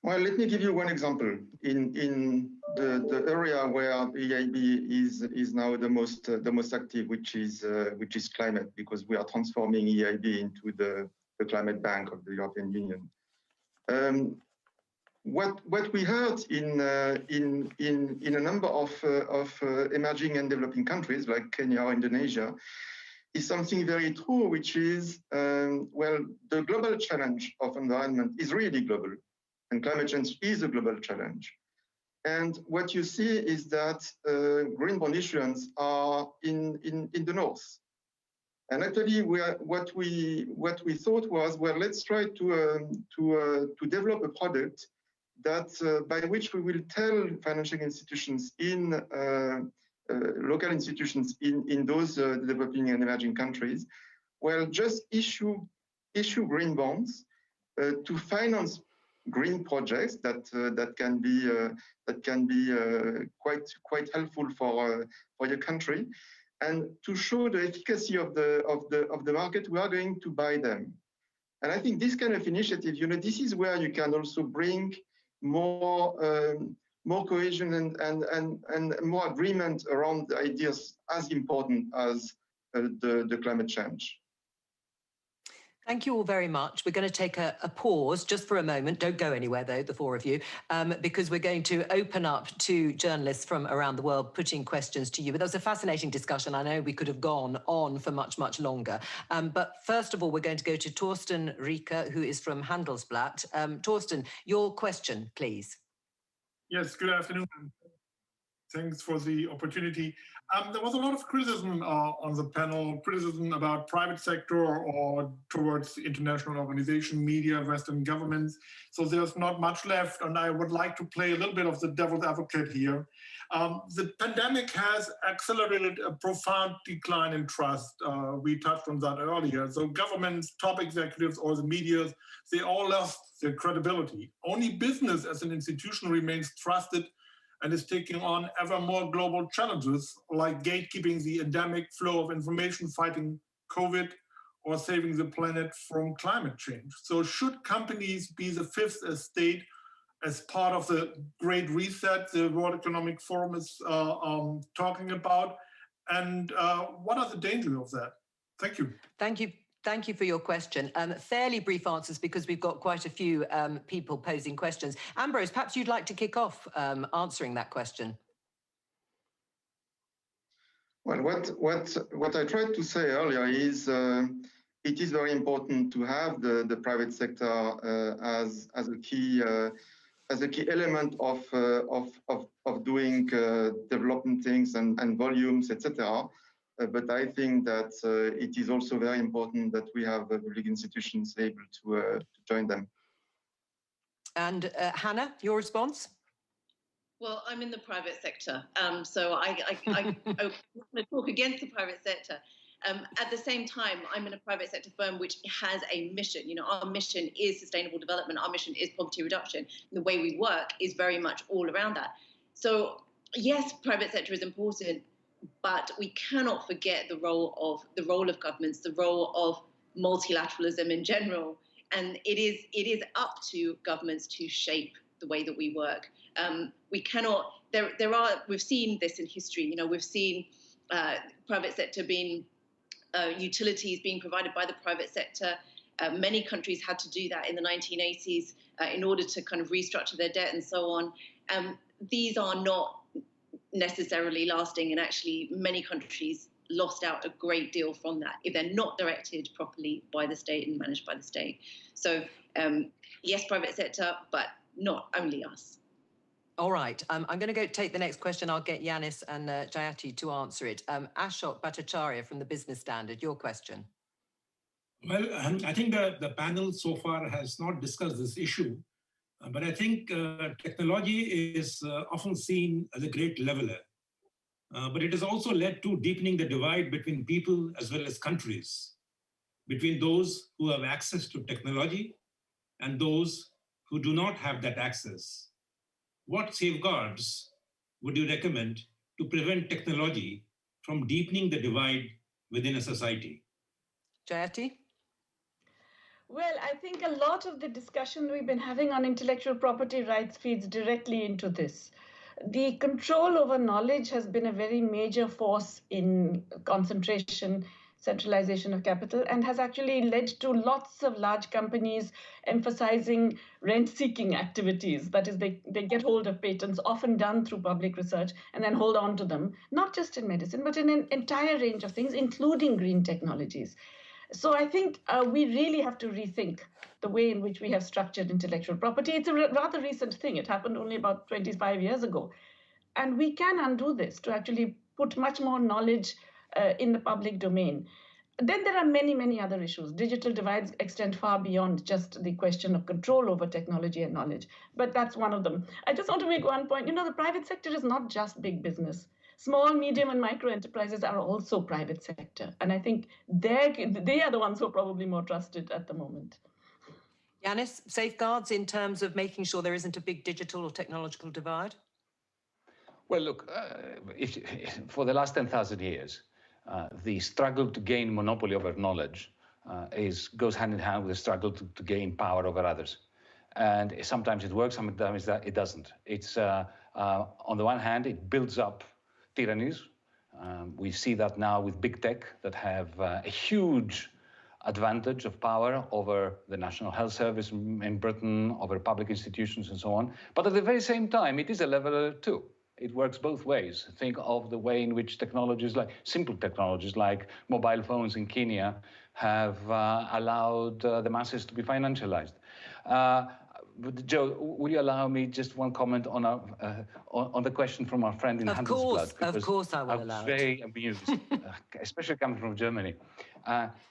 Well, let me give you one example. In the area where EIB is now the most active, which is climate, because we are transforming EIB into the climate bank of the European Union. What we heard in a number of emerging and developing countries like Kenya or Indonesia is something very true, which is the global challenge of environment is really global. And climate change is a global challenge. And what you see is that green bond issuance are in the north. And actually, what we thought was, well, let's try to develop a product that by which we will tell financial institutions in local institutions in those developing and emerging countries, well, just issue green bonds to finance green projects that can be quite helpful for your country. And to show the efficacy of the market, we are going to buy them. And I think this kind of initiative, this is where you can also bring more cohesion and more agreement around the ideas as important as the climate change. Thank you all very much. We're going to take a pause just for a moment. Don't go anywhere, though, the four of you, because we're going to open up to journalists from around the world putting questions to you. But that was a fascinating discussion. I know we could have gone on for much, much longer. But first of all, we're going to go to Torsten Rieker, who is from Handelsblatt. Torsten, your question, please. Yes, good afternoon. Thanks for the opportunity. There was a lot of criticism on the panel, criticism about private sector or towards international organization, media, Western governments. So there's not much left, and I would like to play a little bit of the devil's advocate here. The pandemic has accelerated a profound decline in trust. We touched on that earlier. So governments, top executives, or the media, they all lost their credibility. Only business as an institution remains trusted and is taking on ever more global challenges like gatekeeping the endemic flow of information, fighting COVID, or saving the planet from climate change. So should companies be the fifth estate as part of the Great Reset the World Economic Forum is talking about? And what are the dangers of that? Thank you. Thank you. Thank you for your question. Fairly brief answers because we've got quite a few people posing questions. Ambrose, perhaps you'd like to kick off answering that question. Well, what I tried to say earlier is it is very important to have the private sector as a key element of doing development things and volumes, etc. But I think that it is also very important that we have public institutions able to join them. And Hannah, your response? Well, I'm in the private sector, so I want to talk against the private sector. At the same time, I'm in a private sector firm which has a mission. Our mission is sustainable development. Our mission is poverty reduction. And the way we work is very much all around that. So yes, private sector is important, but we cannot forget the role of governments, the role of multilateralism in general, and it is up to governments to shape the way that we work. We cannot. We've seen this in history. We've seen private sector being utilities being provided by the private sector. Many countries had to do that in the 1980s in order to kind of restructure their debt and so on. These are not necessarily lasting, and actually many countries lost out a great deal from that if they're not directed properly by the state and managed by the state. So yes, private sector, but not only us. All right, I'm going to go take the next question. I'll get Yanis and Jayati to answer it. Ashok Bhattacharya from the Business Standard, your question. Well, I think the panel so far has not discussed this issue, but I think technology is often seen as a great leveler. But it has also led to deepening the divide between people as well as countries, between those who have access to technology and those who do not have that access. What safeguards would you recommend to prevent technology from deepening the divide within a society? Jayati? Well, I think a lot of the discussion we've been having on intellectual property rights feeds directly into this. The control over knowledge has been a very major force in concentration, centralization of capital, and has actually led to lots of large companies emphasizing rent-seeking activities. That is, they get hold of patents, often done through public research, and then hold on to them, not just in medicine, but in an entire range of things, including green technologies. So I think we really have to rethink the way in which we have structured intellectual property. It's a rather recent thing. It happened only about 25 years ago. And we can undo this to actually put much more knowledge in the public domain. Then there are many, many other issues. Digital divides extend far beyond just the question of control over technology and knowledge, but that's one of them. I just want to make one point. The private sector is not just big business. Small, medium, and micro enterprises are also private sector. And I think they are the ones who are probably more trusted at the moment. Yanis, safeguards in terms of making sure there isn't a big digital or technological divide? Well, look, for the last 10,000 years, the struggle to gain monopoly over knowledge goes hand in hand with the struggle to gain power over others. And sometimes it works, sometimes it doesn't. It's, on the one hand, it builds up tyrannies. We see that now with big tech that have a huge advantage of power over the National Health Service in Britain, over public institutions and so on. But at the very same time, it is a leveler too. It works both ways. Think of the way in which technologies, like simple technologies like mobile phones in Kenya, have allowed the masses to be financialized. Joe, will you allow me just one comment on the question from our friend in Handelsblatt? Of course I will allow it. I was very amused, especially coming from Germany.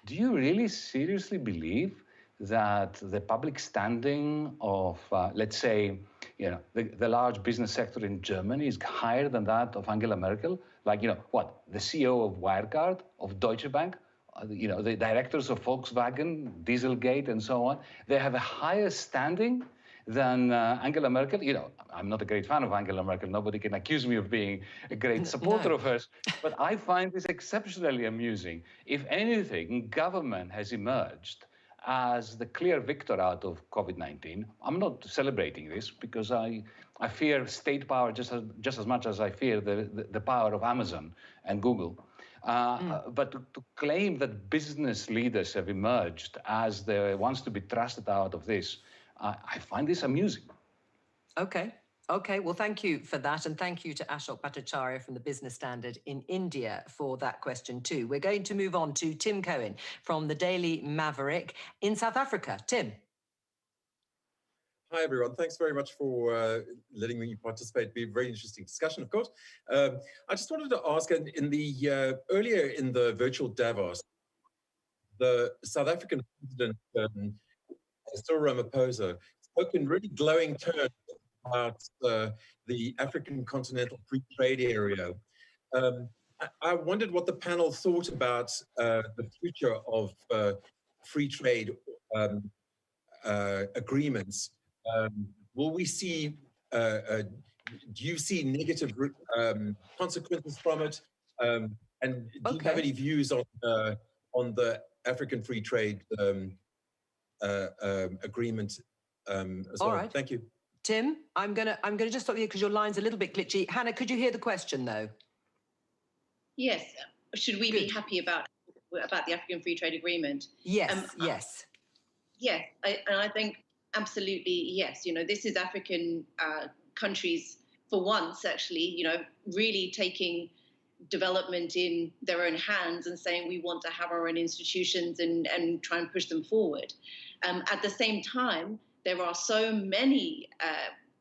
Do you really seriously believe that the public standing of, let's say, the large business sector in Germany is higher than that of Angela Merkel? Like, what, the CEO of Wirecard, of Deutsche Bank, the directors of Volkswagen, Dieselgate, and so on, they have a higher standing than Angela Merkel. I'm not a great fan of Angela Merkel. Nobody can accuse me of being a great supporter of hers. But I find this exceptionally amusing. If anything, government has emerged as the clear victor out of COVID-19. I'm not celebrating this because I fear state power just as much as I fear the power of Amazon and Google. But to claim that business leaders have emerged as the ones to be trusted out of this, I find this amusing. Okay, well, thank you for that. And thank you to Ashok Bhattacharya from the Business Standard in India for that question too. We're going to move on to Tim Cohen from the Daily Maverick in South Africa. Tim. Hi, everyone. Thanks very much for letting me participate. It'll be a very interesting discussion, of course. I just wanted to ask, earlier in the virtual Davos, the South African president, Cyril Ramaphosa, spoke in really glowing terms about the African Continental Free Trade Area. I wondered what the panel thought about the future of free trade agreements. Will we see, do you see negative consequences from it? And do you have any views on the African Free Trade Agreement as well? Right. Thank you. Tim, I'm gonna just stop you because your line's a little bit glitchy. Hannah, could you hear the question though? Yes. Should we be happy about the African Free Trade Agreement? Yes, yes. Yes, and I think absolutely yes. This is African countries for once actually, really taking development in their own hands and saying we want to have our own institutions and try and push them forward. At the same time, there are so many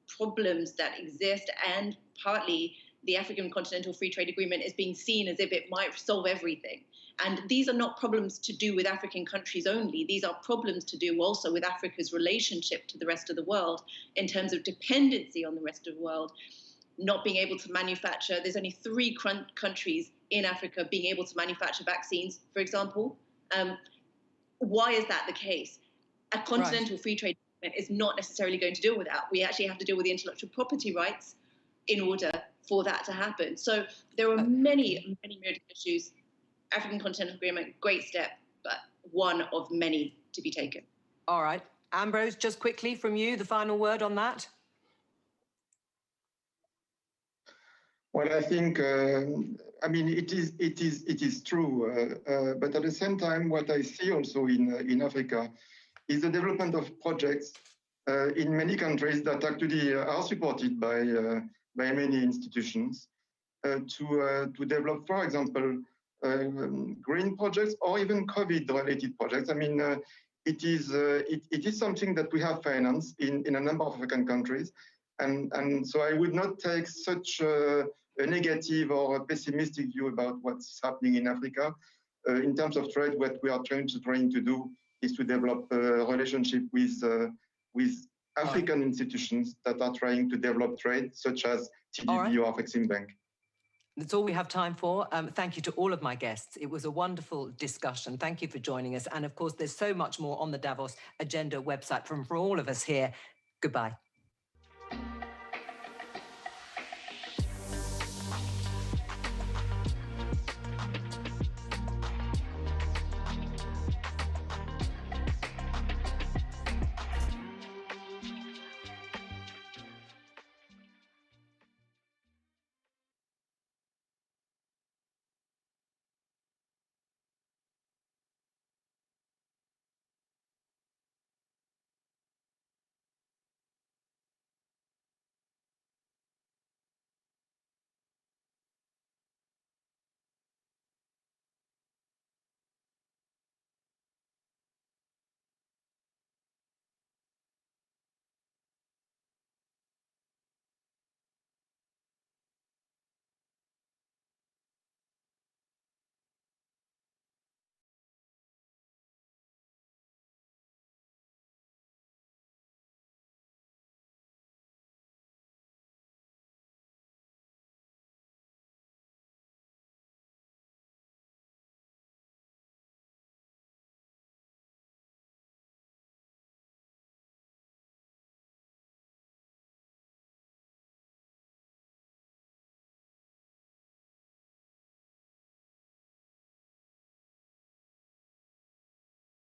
problems that exist, and partly the African Continental Free Trade Agreement is being seen as if it might solve everything. And these are not problems to do with African countries only. These are problems to do also with Africa's relationship to the rest of the world in terms of dependency on the rest of the world, not being able to manufacture. There's only 3 countries in Africa being able to manufacture vaccines, for example. Why is that the case? A continental free trade agreement is not necessarily going to deal with that. We actually have to deal with the intellectual property rights in order for that to happen. So there are many, many myriad issues. African Continental Agreement, great step, but one of many to be taken. All right. Ambrose, just quickly from you, the final word on that. Well, I think, it is true, but at the same time, what I see also in Africa is the development of projects in many countries that actually are supported by many institutions to develop, for example, green projects or even COVID-related projects. It is something that we have financed in a number of African countries, and so I would not take such a negative or a pessimistic view about what's happening in Africa. in terms of trade, what we are trying to do is to develop a relationship with African institutions that are trying to develop trade, such as TDB or Exim Bank. That's all we have time for. Thank you to all of my guests. It was a wonderful discussion. Thank you for joining us. And of course, there's so much more on the Davos Agenda website from all of us here. Goodbye.